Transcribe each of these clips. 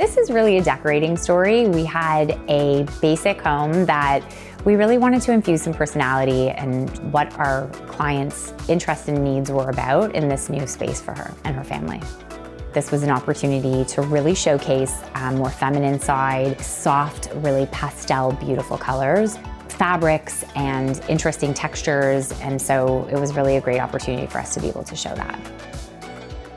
This is really a decorating story. We had a basic home that we really wanted to infuse some personality and what our clients' interests and needs were about in this new space for her and her family. This was an opportunity to really showcase a more feminine side, soft, really pastel, beautiful colors, fabrics, and interesting textures. And so it was really a great opportunity for us to be able to show that.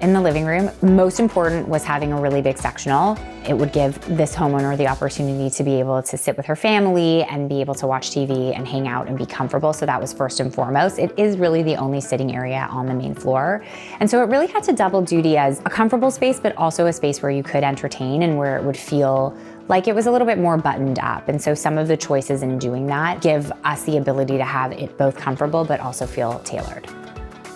In the living room, most important was having a really big sectional. It would give this homeowner the opportunity to be able to sit with her family and be able to watch TV and hang out and be comfortable. So that was first and foremost. It is really the only sitting area on the main floor. And so it really had to double duty as a comfortable space, but also a space where you could entertain and where it would feel like it was a little bit more buttoned up. And so some of the choices in doing that give us the ability to have it both comfortable, but also feel tailored.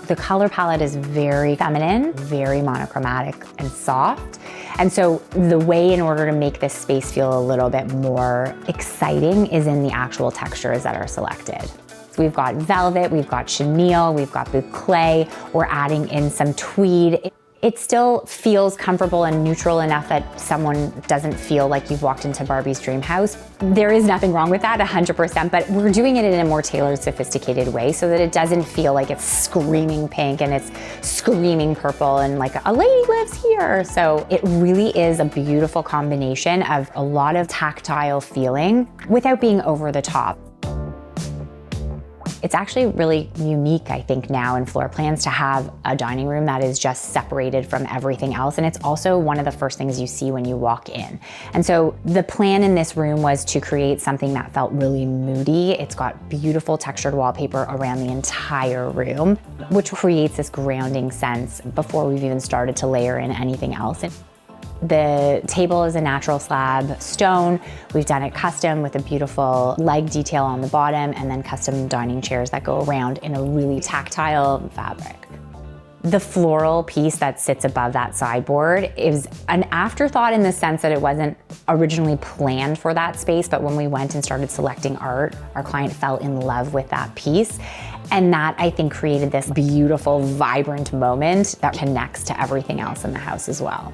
The color palette is very feminine, very monochromatic and soft. And so the way in order to make this space feel a little bit more exciting is in the actual textures that are selected. So we've got velvet, we've got chenille, we've got bouclé, we're adding in some tweed. It still feels comfortable and neutral enough that someone doesn't feel like you've walked into Barbie's dream house. There is nothing wrong with that, 100%, but we're doing it in a more tailored, sophisticated way so that it doesn't feel like it's screaming pink and it's screaming purple and like a lady lives here. So it really is a beautiful combination of a lot of tactile feeling without being over the top. It's actually really unique, I think, now in floor plans to have a dining room that is just separated from everything else. And it's also one of the first things you see when you walk in. And so the plan in this room was to create something that felt really moody. It's got beautiful textured wallpaper around the entire room, which creates this grounding sense before we've even started to layer in anything else. The table is a natural slab stone. We've done it custom with a beautiful leg detail on the bottom and then custom dining chairs that go around in a really tactile fabric. The floral piece that sits above that sideboard is an afterthought in the sense that it wasn't originally planned for that space, but when we went and started selecting art, our client fell in love with that piece. And that, I think, created this beautiful, vibrant moment that connects to everything else in the house as well.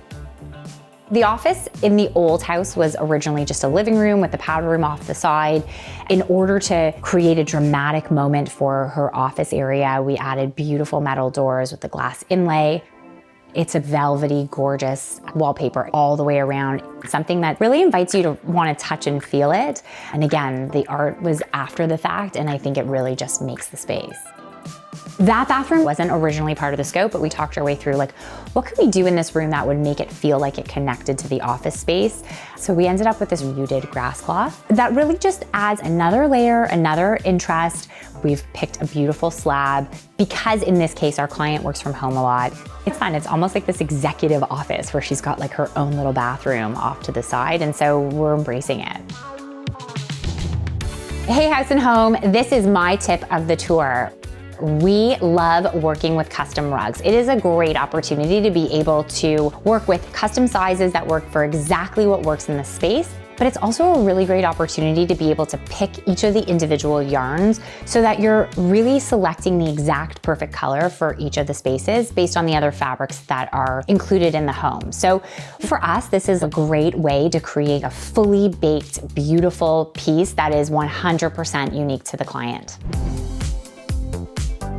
The office in the old house was originally just a living room with the powder room off the side. In order to create a dramatic moment for her office area, we added beautiful metal doors with the glass inlay. It's a velvety, gorgeous wallpaper all the way around, something that really invites you to want to touch and feel it. And again, the art was after the fact, and I think it really just makes the space. That bathroom wasn't originally part of the scope, but we talked our way through like, what could we do in this room that would make it feel like it connected to the office space? So we ended up with this muted grass cloth that really just adds another layer, another interest. We've picked a beautiful slab because in this case, our client works from home a lot. It's fun, it's almost like this executive office where she's got like her own little bathroom off to the side. And so we're embracing it. Hey House and Home, this is my tip of the tour. We love working with custom rugs. It is a great opportunity to be able to work with custom sizes that work for exactly what works in the space, but it's also a really great opportunity to be able to pick each of the individual yarns so that you're really selecting the exact perfect color for each of the spaces based on the other fabrics that are included in the home. So for us, this is a great way to create a fully baked, beautiful piece that is 100% unique to the client.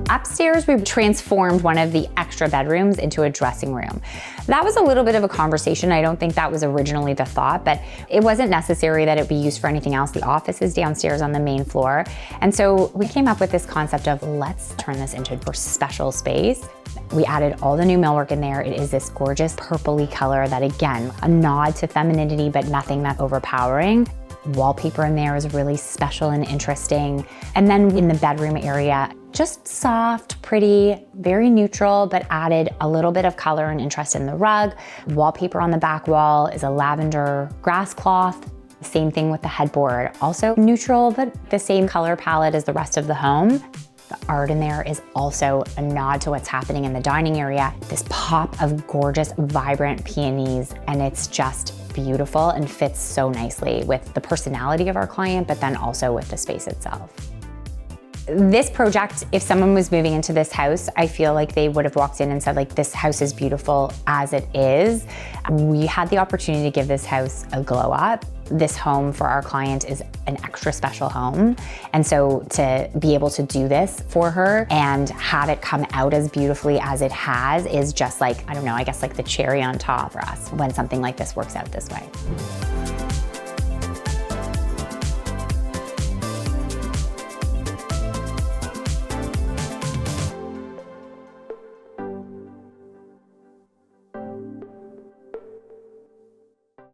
Upstairs, we transformed one of the extra bedrooms into a dressing room. That was a little bit of a conversation. I don't think that was originally the thought, but it wasn't necessary that it be used for anything else. The office is downstairs on the main floor. And so we came up with this concept of let's turn this into a special space. We added all the new millwork in there. It is this gorgeous purpley color that, again, a nod to femininity, but nothing that's overpowering. Wallpaper in there is really special and interesting. And then in the bedroom area, just soft, pretty, very neutral, but added a little bit of color and interest in the rug. Wallpaper on the back wall is a lavender grass cloth. Same thing with the headboard. Also neutral, but the same color palette as the rest of the home. The art in there is also a nod to what's happening in the dining area. This pop of gorgeous, vibrant peonies, and it's just beautiful and fits so nicely with the personality of our client, but then also with the space itself. This project, if someone was moving into this house, I feel like they would have walked in and said, like, this house is beautiful as it is. We had the opportunity to give this house a glow up. This home for our client is an extra special home. And so to be able to do this for her and have it come out as beautifully as it has is just like, I don't know, I guess like the cherry on top for us when something like this works out this way.